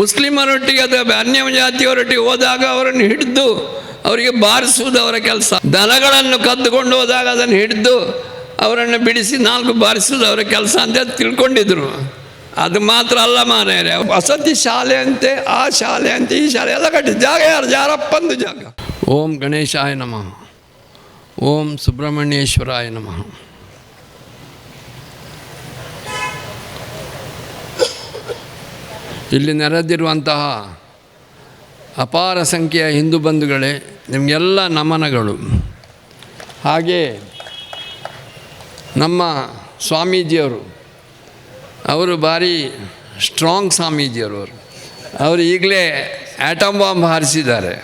ಮುಸ್ಲಿಮರೊಟ್ಟಿಗೆ ಅಥವಾ ಅನ್ಯ ಜಾತಿಯವರೊಟ್ಟಿಗೆ ಹೋದಾಗ ಅವರನ್ನು ಹಿಡಿದು ಅವರಿಗೆ ಬಾರಿಸುವುದು ಅವರ ಕೆಲಸ. ದನಗಳನ್ನು ಕದ್ದುಕೊಂಡು ಹೋದಾಗ ಅದನ್ನು ಹಿಡಿದು ಅವರನ್ನು ಬಿಡಿಸಿ 4 ಬಾರಿಸುವುದು ಅವರ ಕೆಲಸ ಅಂತ ತಿಳ್ಕೊಂಡಿದ್ರು. ಅದು ಮಾತ್ರ ಅಲ್ಲ ಮಾರ್ರೆ, ವಸತಿ ಶಾಲೆ ಅಂತೆ, ಆ ಶಾಲೆ ಅಂತೆ, ಈ ಶಾಲೆ ಎಲ್ಲ ಕಟ್ಟಿ ಜಾಗ ಯಾರಪ್ಪಂದು ಜಾಗ. ಓಂ ಗಣೇಶಾಯ ನಮಃ. ಓಂ ಸುಬ್ರಹ್ಮಣ್ಯೇಶ್ವರಾಯ ನಮಃ. ಇಲ್ಲಿ ನೆರೆದಿರುವಂತಹ ಅಪಾರ ಸಂಖ್ಯೆಯ ಹಿಂದೂ ಬಂಧುಗಳೇ, ನಿಮಗೆಲ್ಲ ನಮನಗಳು. ಹಾಗೆ ನಮ್ಮ ಸ್ವಾಮೀಜಿಯವರು, ಅವರು ಭಾರಿ ಸ್ಟ್ರಾಂಗ್ ಸ್ವಾಮೀಜಿಯವರು. ಅವರು ಈಗಲೇ ಆ್ಯಟಮ್ ಬಾಂಬ್ ಹಾರಿಸಿದ್ದಾರೆ,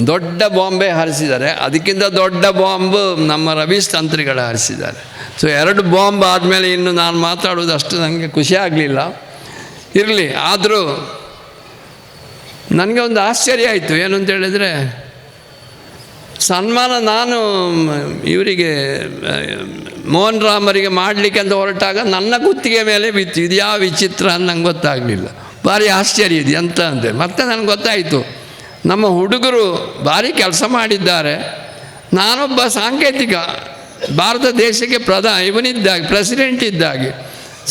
ದೊಡ್ಡ ಬಾಂಬೆ ಹಾರಿಸಿದ್ದಾರೆ. ಅದಕ್ಕಿಂತ ದೊಡ್ಡ ಬಾಂಬು ನಮ್ಮ ರವೀಶ್ ತಂತ್ರಿಗಳು ಹಾರಿಸಿದ್ದಾರೆ. ಸೊ 2 ಬಾಂಬ್ ಆದಮೇಲೆ ಇನ್ನು ನಾನು ಮಾತಾಡೋದು ಅಷ್ಟು ನನಗೆ ಖುಷಿ ಆಗಲಿಲ್ಲ. ಇರಲಿ, ಆದರೂ ನನಗೆ ಒಂದು ಆಶ್ಚರ್ಯ ಆಯಿತು. ಏನು ಅಂತ ಹೇಳಿದರೆ, ಸನ್ಮಾನ ನಾನು ಇವರಿಗೆ ಮೋಹನ್ ರಾಮರಿಗೆ ಮಾಡಲಿಕ್ಕೆ ಅಂತ ಹೊರಟಾಗ ನನ್ನ ಕುತ್ತಿಗೆ ಮೇಲೆ ಬಿತ್ತು. ಇದು ಯಾವ ವಿಚಿತ್ರ ಅಂತ ನಂಗೆ ಗೊತ್ತಾಗಲಿಲ್ಲ. ಭಾರಿ ಆಶ್ಚರ್ಯ ಇದೆ ಎಂತ ಅಂತೆ. ಮತ್ತೆ ನನಗೆ ಗೊತ್ತಾಯಿತು, ನಮ್ಮ ಹುಡುಗರು ಭಾರಿ ಕೆಲಸ ಮಾಡಿದ್ದಾರೆ. ನಾನೊಬ್ಬ ಸಾಂಕೇತಿಕ, ಭಾರತ ದೇಶಕ್ಕೆ ಇವನಿದ್ದಾಗೆ, ಪ್ರೆಸಿಡೆಂಟ್ ಇದ್ದಾಗೆ.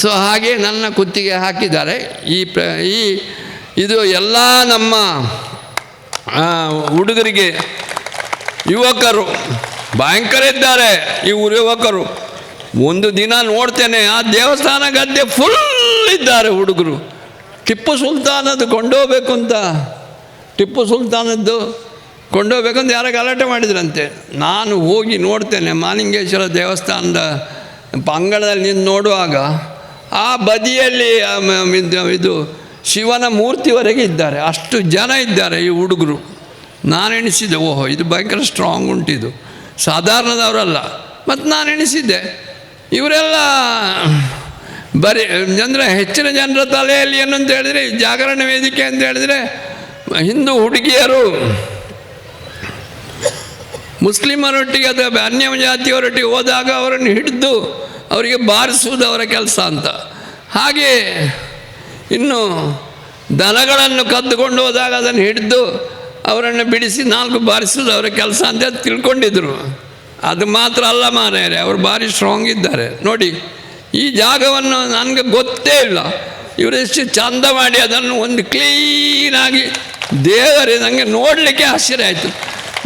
ಸೊ ಹಾಗೆ ನನ್ನ ಕುತ್ತಿಗೆ ಹಾಕಿದ್ದಾರೆ. ಇದು ಎಲ್ಲ ನಮ್ಮ ಹುಡುಗರಿಗೆ, ಯುವಕರು ಭಯಂಕರ ಇದ್ದಾರೆ. ಇವರು ಯುವಕರು ಒಂದು ದಿನ ನೋಡ್ತೇನೆ, ಆ ದೇವಸ್ಥಾನ ಗದ್ದೆ ಫುಲ್ ಇದ್ದಾರೆ ಹುಡುಗರು. ಟಿಪ್ಪು ಸುಲ್ತಾನದ್ದು ಕೊಂಡೋಗ್ಬೇಕು ಅಂತ, ಟಿಪ್ಪು ಸುಲ್ತಾನದ್ದು ಕೊಂಡೋಗ್ಬೇಕಂತ ಯಾರೋ ಗಲಾಟೆ ಮಾಡಿದ್ರಂತೆ. ನಾನು ಹೋಗಿ ನೋಡ್ತೇನೆ, ಮಾಲಿಂಗೇಶ್ವರ ದೇವಸ್ಥಾನದ ಅಂಗಳದಲ್ಲಿ ನಿಂತು ನೋಡುವಾಗ ಆ ಬದಿಯಲ್ಲಿ ಇದು ಶಿವನ ಮೂರ್ತಿವರೆಗೆ ಇದ್ದಾರೆ. ಅಷ್ಟು ಜನ ಇದ್ದಾರೆ ಈ ಹುಡುಗರು. ನಾನು ಎಣಿಸಿದ್ದೆ, ಓಹೋ ಇದು ಭಯಂಕರ ಸ್ಟ್ರಾಂಗ್ ಉಂಟಿದು, ಸಾಧಾರಣದವರಲ್ಲ. ಮತ್ತು ನಾನು ಎಣಿಸಿದ್ದೆ, ಇವರೆಲ್ಲ ಬರೀ ಅಂದರೆ ಹೆಚ್ಚಿನ ಜನರ ತಲೆಯಲ್ಲಿ ಏನು ಅಂತ ಹೇಳಿದರೆ, ಜಾಗರಣ ವೇದಿಕೆ ಅಂತ ಹೇಳಿದರೆ ಹಿಂದೂ ಹುಡುಗಿಯರು ಮುಸ್ಲಿಮರೊಟ್ಟಿಗೆ ಅಥವಾ ಅನ್ಯ ಜಾತಿಯವರೊಟ್ಟಿಗೆ ಹೋದಾಗ ಅವರನ್ನು ಹಿಡಿದು ಅವರಿಗೆ ಬಾರಿಸುವುದು ಅವರ ಕೆಲಸ ಅಂತ. ಹಾಗೆ ಇನ್ನು ದನಗಳನ್ನು ಕದ್ದುಕೊಂಡು ಹೋದಾಗ ಅದನ್ನು ಹಿಡಿದು ಅವರನ್ನು ಬಿಡಿಸಿ 4 ಬಾರಿಸುವುದು ಅವರ ಕೆಲಸ ಅಂತ ತಿಳ್ಕೊಂಡಿದ್ರು. ಅದು ಮಾತ್ರ ಅಲ್ಲ ಮಾರ್ರೆ, ಅವರು ಭಾರಿ ಸ್ಟ್ರಾಂಗ್ ಇದ್ದಾರೆ. ನೋಡಿ, ಈ ಜಾಗವನ್ನು ನನಗೆ ಗೊತ್ತೇ ಇಲ್ಲ. ಇವರೆಷ್ಟು ಚಂದ ಮಾಡಿ ಅದನ್ನು ಒಂದು ಕ್ಲೀನಾಗಿ, ದೇವರೇ ನನಗೆ ನೋಡಲಿಕ್ಕೆ ಆಶ್ಚರ್ಯ ಆಯಿತು.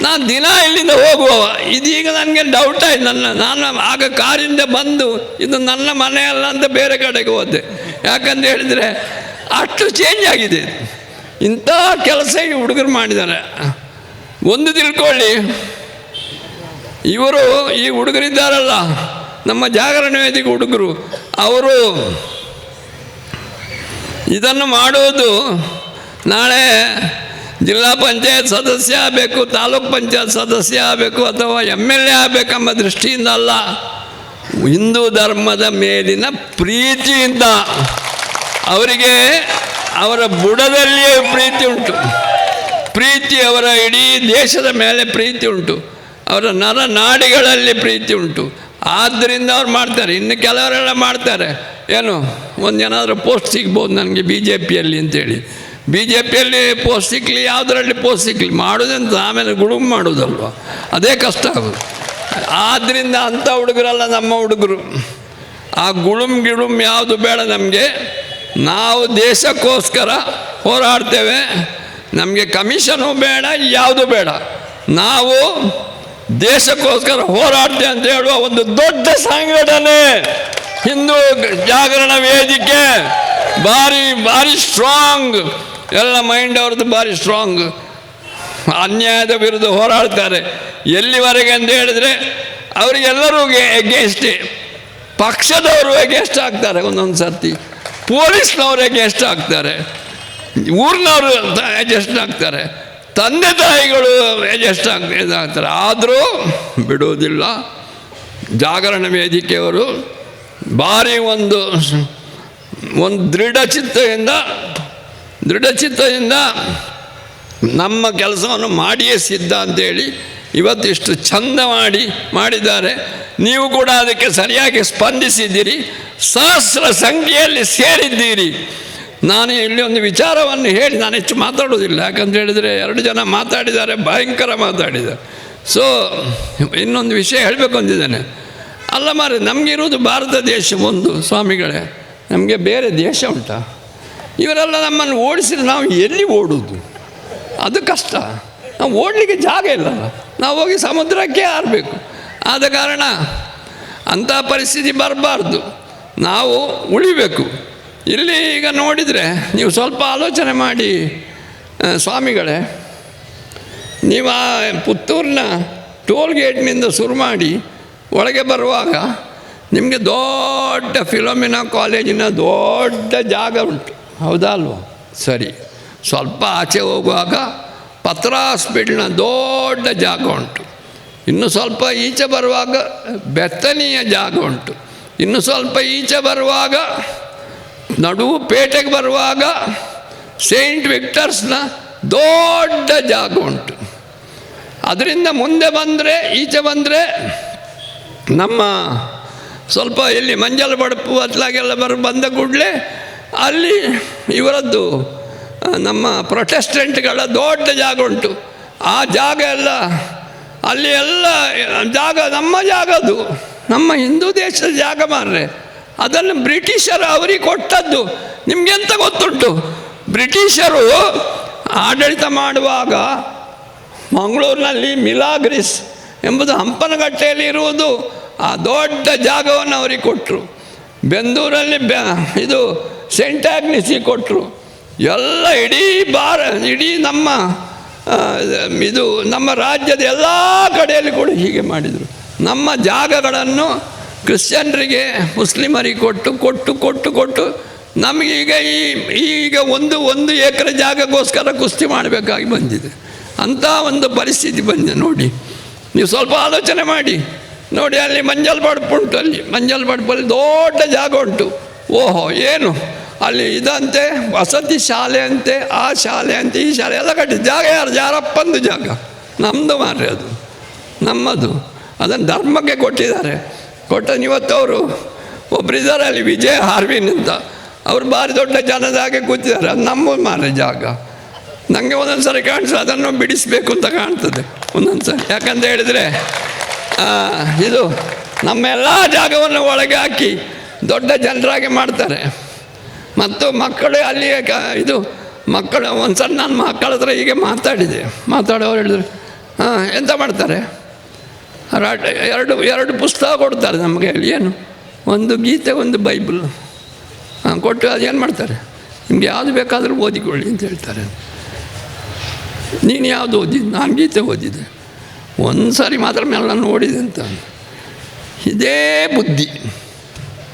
ನಾನು ದಿನ ಇಲ್ಲಿಂದ ಹೋಗುವ, ಇದೀಗ ನನಗೆ ಡೌಟ್ ಆಯ್ತು. ನಾನು ಆಗ ಕಾರಿಂದ ಬಂದು ಇದು ನನ್ನ ಮನೆಯಲ್ಲ ಅಂತ ಬೇರೆ ಕಡೆಗೆ ಹೋದೆ. ಯಾಕಂತ ಹೇಳಿದರೆ ಅಷ್ಟು ಚೇಂಜ್ ಆಗಿದೆ. ಇಂಥ ಕೆಲಸ ಈ ಹುಡುಗರು ಮಾಡಿದ್ದಾರೆ. ಒಂದು ತಿಳ್ಕೊಳ್ಳಿ, ಇವರು ಈ ಹುಡುಗರಿದ್ದಾರಲ್ಲ, ನಮ್ಮ ಜಾಗರಣ ವೇದಿಕೆ ಹುಡುಗರು, ಅವರು ಇದನ್ನು ಮಾಡುವುದು ನಾಳೆ ಜಿಲ್ಲಾ ಪಂಚಾಯತ್ ಸದಸ್ಯ ಆಗಬೇಕು, ತಾಲೂಕ್ ಪಂಚಾಯತ್ ಸದಸ್ಯ ಆಗಬೇಕು, ಅಥವಾ MLA ಆಗಬೇಕೆಂಬ ದೃಷ್ಟಿಯಿಂದ ಅಲ್ಲ, ಹಿಂದೂ ಧರ್ಮದ ಮೇಲಿನ ಪ್ರೀತಿಯಿಂದ. ಅವರಿಗೆ ಅವರ ಬುಡದಲ್ಲಿಯೇ ಪ್ರೀತಿ ಉಂಟು, ಪ್ರೀತಿ ಅವರ ಇಡೀ ದೇಶದ ಮೇಲೆ ಪ್ರೀತಿ ಉಂಟು, ಅವರ ನರನಾಡಿಗಳಲ್ಲಿ ಪ್ರೀತಿ ಉಂಟು. ಆದ್ದರಿಂದ ಅವ್ರು ಮಾಡ್ತಾರೆ. ಇನ್ನು ಕೆಲವರೆಲ್ಲ ಮಾಡ್ತಾರೆ, ಏನು ಒಂದೇನಾದರೂ ಪೋಸ್ಟ್ ಸಿಗ್ಬೋದು ನನಗೆ BJPಯಲ್ಲಿ ಅಂತೇಳಿ. BJPಯಲ್ಲಿ ಪೋಸ್ಟ್ ಸಿಕ್ಕಲಿ, ಯಾವುದರಲ್ಲಿ ಪೋಸ್ಟ್ ಸಿಕ್ಕಲಿ, ಮಾಡೋದಂತ ಆಮೇಲೆ ಗುಳುಮ್ ಮಾಡೋದಲ್ವ, ಅದೇ ಕಷ್ಟ ಆಗೋದು. ಆದ್ದರಿಂದ ಅಂಥ ಹುಡುಗರಲ್ಲ ನಮ್ಮ ಹುಡುಗರು. ಆ ಗುಳುಮ್ ಯಾವುದು ಬೇಡ ನಮಗೆ. ನಾವು ದೇಶಕ್ಕೋಸ್ಕರ ಹೋರಾಡ್ತೇವೆ. ನಮಗೆ ಕಮಿಷನು ಬೇಡ, ಯಾವುದು ಬೇಡ. ನಾವು ದೇಶಕ್ಕೋಸ್ಕರ ಹೋರಾಡ್ತೇವೆ ಅಂತ ಹೇಳುವ ಒಂದು ದೊಡ್ಡ ಸಂಘಟನೆ ಹಿಂದೂ ಜಾಗರಣ ವೇದಿಕೆ. ಭಾರಿ ಸ್ಟ್ರಾಂಗ್, ಎಲ್ಲ ಮೈಂಡ್ ಅವ್ರದ್ದು ಭಾರಿ ಸ್ಟ್ರಾಂಗ್. ಅನ್ಯಾಯದ ವಿರುದ್ಧ ಹೋರಾಡ್ತಾರೆ. ಎಲ್ಲಿವರೆಗೆ ಅಂತ ಹೇಳಿದರೆ ಅವರಿಗೆಲ್ಲರೂ ಎಗೇನ್ಸ್ಟೇ. ಪಕ್ಷದವರು ಎಗೇನ್ಸ್ಟ್ ಆಗ್ತಾರೆ, ಒಂದೊಂದು ಸರ್ತಿ ಪೊಲೀಸ್ನವರು ಎಗೇನ್ಸ್ಟ್ ಆಗ್ತಾರೆ, ಊರಿನವರು ಎಗೇನ್ಸ್ಟ್ ಆಗ್ತಾರೆ, ತಂದೆ ತಾಯಿಗಳು ಎಗೇನ್ಸ್ಟ್ ಆಗ್ತಾರೆ. ಆದರೂ ಬಿಡುವುದಿಲ್ಲ. ಜಾಗರಣ ವೇದಿಕೆಯವರು ಭಾರಿ ಒಂದು ದೃಢಚಿತ್ತದಿಂದ ನಮ್ಮ ಕೆಲಸವನ್ನು ಮಾಡಿಯೇ ಸಿದ್ಧ ಅಂತೇಳಿ ಇವತ್ತಿಷ್ಟು ಚಂದ ಮಾಡಿದ್ದಾರೆ. ನೀವು ಕೂಡ ಅದಕ್ಕೆ ಸರಿಯಾಗಿ ಸ್ಪಂದಿಸಿದ್ದೀರಿ, ಸಹಸ್ರ ಸಂಖ್ಯೆಯಲ್ಲಿ ಸೇರಿದ್ದೀರಿ. ನಾನು ಇಲ್ಲಿ ಒಂದು ವಿಚಾರವನ್ನು ಹೇಳಿ, ನಾನು ಹೆಚ್ಚು ಮಾತಾಡೋದಿಲ್ಲ, ಯಾಕಂತ ಹೇಳಿದರೆ 2 ಜನ ಮಾತಾಡಿದ್ದಾರೆ, ಭಯಂಕರ ಮಾತಾಡಿದ್ದಾರೆ. ಸೊ ಇನ್ನೊಂದು ವಿಷಯ ಹೇಳಬೇಕು ಅಂತಿದ್ದೇನೆ. ಅಲ್ಲ ಮಾರೆ, ನಮಗಿರುವುದು ಭಾರತ ದೇಶ ಒಂದು ಸ್ವಾಮಿಗಳೇ, ನಮಗೆ ಬೇರೆ ದೇಶ ಉಂಟಾ? ಇವರೆಲ್ಲ ನಮ್ಮನ್ನು ಓಡಿಸಿದ್ರೆ ನಾವು ಎಲ್ಲಿ ಓಡುವುದು? ಅದು ಕಷ್ಟ. ನಾವು ಓಡಲಿಕ್ಕೆ ಜಾಗ ಇಲ್ಲಲ್ಲ, ನಾವು ಹೋಗಿ ಸಮುದ್ರಕ್ಕೆ ಹಾರಬೇಕು. ಆದ ಕಾರಣ ಅಂಥ ಪರಿಸ್ಥಿತಿ ಬರಬಾರ್ದು, ನಾವು ಉಳಿಬೇಕು. ಇಲ್ಲಿ ಈಗ ನೋಡಿದರೆ ನೀವು ಸ್ವಲ್ಪ ಆಲೋಚನೆ ಮಾಡಿ ಸ್ವಾಮಿಗಳೇ, ನೀವು ಆ ಪುತ್ತೂರಿನ ಟೋಲ್ ಗೇಟ್ನಿಂದ ಶುರು ಮಾಡಿ ಒಳಗೆ ಬರುವಾಗ ನಿಮಗೆ ದೊಡ್ಡ ಫಿಲೋಮಿನಾ ಕಾಲೇಜಿನ ದೊಡ್ಡ ಜಾಗ ಉಂಟು, ಹೌದಾ ಅಲ್ವಾ? ಸರಿ. ಸ್ವಲ್ಪ ಆಚೆ ಹೋಗುವಾಗ ಪತ್ರ ಹಾಸ್ಪಿಟ್ಲ್ನ ದೊಡ್ಡ ಜಾಗ ಉಂಟು. ಇನ್ನು ಸ್ವಲ್ಪ ಈಚೆ ಬರುವಾಗ ಬೆತ್ತನಿಯ ಜಾಗ ಉಂಟು. ಇನ್ನು ಸ್ವಲ್ಪ ಈಚೆ ಬರುವಾಗ ನಡುವು ಪೇಟೆಗೆ ಬರುವಾಗ ಸೇಂಟ್ ವಿಕ್ಟರ್ಸ್ನ ದೊಡ್ಡ ಜಾಗ ಉಂಟು. ಅದರಿಂದ ಮುಂದೆ ಬಂದರೆ, ಈಚೆ ಬಂದರೆ ನಮ್ಮ ಸ್ವಲ್ಪ ಇಲ್ಲಿ ಮಂಜಲ್ ಬಡಪು ಅತ್ಲಾಗೆಲ್ಲ ಬಂದ ಕೂಡಲೇ ಅಲ್ಲಿ ಇವರದ್ದು ನಮ್ಮ ಪ್ರೊಟೆಸ್ಟೆಂಟ್ಗಳ ದೊಡ್ಡ ಜಾಗ ಉಂಟು. ಆ ಜಾಗ ಎಲ್ಲ ಅಲ್ಲಿ ಎಲ್ಲ ಜಾಗ ನಮ್ಮ ಜಾಗ, ಅದು ನಮ್ಮ ಹಿಂದೂ ದೇಶದ ಜಾಗ ಮಾರ್ರೆ. ಅದನ್ನು ಬ್ರಿಟಿಷರು ಅವರಿಗೆ ಕೊಟ್ಟದ್ದು. ನಿಮಗೆಂತ ಗೊತ್ತುಂಟು? ಬ್ರಿಟಿಷರು ಆಡಳಿತ ಮಾಡುವಾಗ ಮಂಗಳೂರಿನಲ್ಲಿ ಮಿಲಾಗ್ರಿಸ್ ಎಂಬುದು ಹಂಪನಗಟ್ಟೆಯಲ್ಲಿ ಇರುವುದು, ಆ ದೊಡ್ಡ ಜಾಗವನ್ನು ಅವರಿಗೆ ಕೊಟ್ಟರು. ಬೆಂದೂರಲ್ಲಿ ಇದು ಸೆಂಟ್ ಆಗ್ನಿಸಿ ಕೊಟ್ಟರು. ಎಲ್ಲ ಇಡೀ ನಮ್ಮ ಇದು ನಮ್ಮ ರಾಜ್ಯದ ಎಲ್ಲ ಕಡೆಯಲ್ಲಿ ಕೂಡ ಹೀಗೆ ಮಾಡಿದರು. ನಮ್ಮ ಜಾಗಗಳನ್ನು ಕ್ರಿಶ್ಚಿಯನ್ರಿಗೆ, ಮುಸ್ಲಿಮರಿಗೆ ಕೊಟ್ಟು ನಮಗೀಗ ಈಗ ಒಂದು ಎಕರೆ ಜಾಗಕ್ಕೋಸ್ಕರ ಕುಸ್ತಿ ಮಾಡಬೇಕಾಗಿ ಬಂದಿದೆ. ಅಂಥ ಒಂದು ಪರಿಸ್ಥಿತಿ ಬಂದಿದೆ ನೋಡಿ. ನೀವು ಸ್ವಲ್ಪ ಆಲೋಚನೆ ಮಾಡಿ ನೋಡಿ. ಅಲ್ಲಿ ಮಂಜಲ್ ಬಡಪು ಉಂಟು, ಅಲ್ಲಿ ಮಂಜಲ್ ಬಡಪಲ್ಲಿ ದೊಡ್ಡ ಜಾಗ ಉಂಟು. ಓಹೋ, ಏನು ಅಲ್ಲಿ ಇದಂತೆ ವಸತಿ ಶಾಲೆ ಅಂತೆ, ಆ ಶಾಲೆ ಅಂತೆ, ಈ ಶಾಲೆ ಎಲ್ಲ ಕಟ್ಟಿ ಜಾಗ ಯಾರಪ್ಪಂದು ಜಾಗ, ನಮ್ಮದು ಮಾರ್ರೆ, ಅದು ನಮ್ಮದು. ಅದನ್ನು ಧರ್ಮಕ್ಕೆ ಕೊಟ್ಟಿದ್ದಾರೆ. ಇವತ್ತು ಅವರು ಒಬ್ಬರಿದ್ದಾರೆ ಅಲ್ಲಿ, ವಿಜಯ ಹಾರ್ವಿನ್ ಅಂತ, ಅವರು ಭಾರಿ ದೊಡ್ಡ ಜನದಾಗೆ ಕೂತಿದ್ದಾರೆ. ಅದು ನಮ್ಮ ಮಾರ್ರೆ ಜಾಗ. ನನಗೆ ಒಂದೊಂದು ಸರಿ ಕಾಣಿಸ್ತದೆ ಅದನ್ನು ಬಿಡಿಸಬೇಕು ಅಂತ ಕಾಣ್ತದೆ ಒಂದೊಂದು ಸರಿ. ಯಾಕಂತ ಹೇಳಿದರೆ ಇದು ನಮ್ಮ ಎಲ್ಲ ಜಾಗವನ್ನು ಒಳಗೆ ಹಾಕಿ ದೊಡ್ಡ ಜನರಾಗಿ ಮಾಡ್ತಾರೆ. ಮತ್ತು ಮಕ್ಕಳು ಅಲ್ಲಿ ಇದು ಮಕ್ಕಳು ಒಂದು ಸಣ್ಣ ನನ್ನ ಮಕ್ಕಳ ಹತ್ರ ಹೀಗೆ ಮಾತಾಡೋರು ಹೇಳಿದ್ರು, ಎಂತ ಮಾಡ್ತಾರೆ, ಎರಡು ಪುಸ್ತಕ ಕೊಡ್ತಾರೆ ನಮಗೆ. ಅಲ್ಲಿ ಏನು, ಒಂದು ಗೀತೆ, ಒಂದು ಬೈಬಲ್ ಕೊಟ್ಟು ಅದೇನು ಮಾಡ್ತಾರೆ, ನಿಮ್ಗೆ ಯಾವುದು ಬೇಕಾದರೂ ಓದಿಕೊಳ್ಳಿ ಅಂತ ಹೇಳ್ತಾರೆ. ನೀನು ಯಾವುದು ಓದಿದ್ದು? ನಾನು ಗೀತೆ ಓದಿದ್ದೆ. ಒಂದು ಸಾರಿ ಮಾತ್ರ ಮೇಲೆ ನಾನು ನೋಡಿದೆ ಅಂತ. ಇದೇ ಬುದ್ಧಿ.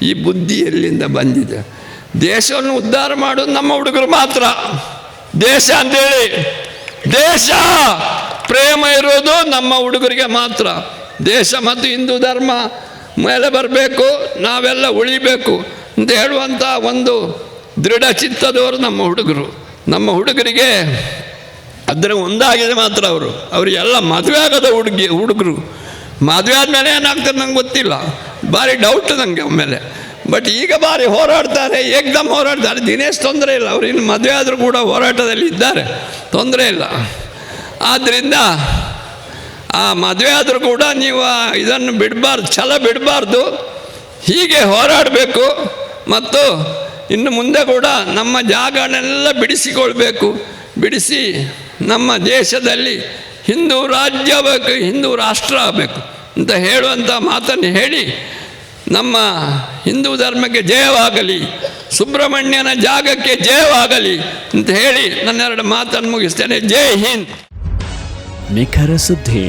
ಈ ಬುದ್ಧಿ ಎಲ್ಲಿಂದ ಬಂದಿದೆ? ದೇಶವನ್ನು ಉದ್ಧಾರ ಮಾಡೋದು ನಮ್ಮ ಹುಡುಗರು ಮಾತ್ರ. ದೇಶ ಅಂತೇಳಿ ದೇಶ ಪ್ರೇಮ ಇರೋದು ನಮ್ಮ ಹುಡುಗರಿಗೆ ಮಾತ್ರ. ದೇಶ ಮತ್ತು ಹಿಂದೂ ಧರ್ಮ ಮೇಲೆ ಬರಬೇಕು, ನಾವೆಲ್ಲ ಉಳಿಬೇಕು ಅಂತ ಹೇಳುವಂಥ ಒಂದು ದೃಢ ಚಿತ್ತದವರು ನಮ್ಮ ಹುಡುಗರು. ನಮ್ಮ ಹುಡುಗರಿಗೆ ಅದರ ಒಂದಾಗಿದೆ ಮಾತ್ರ. ಅವರಿಗೆಲ್ಲ ಮದುವೆ ಆಗೋದ ಹುಡುಗರು. ಮದುವೆ ಆದಮೇಲೆ ಏನಾಗ್ತದೆ ನಂಗೆ ಗೊತ್ತಿಲ್ಲ, ಭಾರಿ ಡೌಟ್ ನನಗೆ ಆಮೇಲೆ. ಬಟ್ ಈಗ ಭಾರಿ ಹೋರಾಡ್ತಾರೆ, ಏಕ್ದಮ್ ಹೋರಾಡ್ತಾರೆ. ದಿನೇಶ್ ತೊಂದರೆ ಇಲ್ಲ, ಅವರು ಇನ್ನು ಮದುವೆ ಆದರೂ ಕೂಡ ಹೋರಾಟದಲ್ಲಿ ಇದ್ದಾರೆ, ತೊಂದರೆ ಇಲ್ಲ. ಆದ್ದರಿಂದ ಆ ಮದುವೆ ಆದರೂ ಕೂಡ ನೀವು ಇದನ್ನು ಬಿಡಬಾರ್ದು, ಛಲ ಬಿಡಬಾರ್ದು, ಹೀಗೆ ಹೋರಾಡಬೇಕು. ಮತ್ತು ಇನ್ನು ಮುಂದೆ ಕೂಡ ನಮ್ಮ ಜಾಗನೆಲ್ಲ ಬಿಡಿಸಿಕೊಳ್ಬೇಕು. ಬಿಡಿಸಿ ನಮ್ಮ ದೇಶದಲ್ಲಿ ಹಿಂದೂ ರಾಜ್ಯ ಬೇಕು, ಹಿಂದೂ ರಾಷ್ಟ್ರ ಆಗಬೇಕು ಅಂತ ಹೇಳುವಂಥ ಮಾತನ್ನು ಹೇಳಿ, ನಮ್ಮ ಹಿಂದೂ ಧರ್ಮಕ್ಕೆ ಜಯವಾಗಲಿ, ಸುಬ್ರಹ್ಮಣ್ಯನ ಜಾಗಕ್ಕೆ ಜಯವಾಗಲಿ ಅಂತ ಹೇಳಿ ನನ್ನೆರಡು ಮಾತನ್ನು ಮುಗಿಸ್ತೇನೆ. ಜೈ ಹಿಂದ್. ನಿಖರ ಸುದ್ದಿ,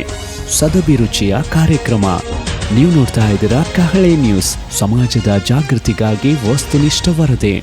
ಸದಭಿರುಚಿಯ ಕಾರ್ಯಕ್ರಮ. ನೀವು ನೋಡ್ತಾ ಇದ್ದೀರಾ ಕಹಳೆ ನ್ಯೂಸ್, ಸಮಾಜದ ಜಾಗೃತಿಗಾಗಿ ವಸ್ತುನಿಷ್ಠ ವರದಿ.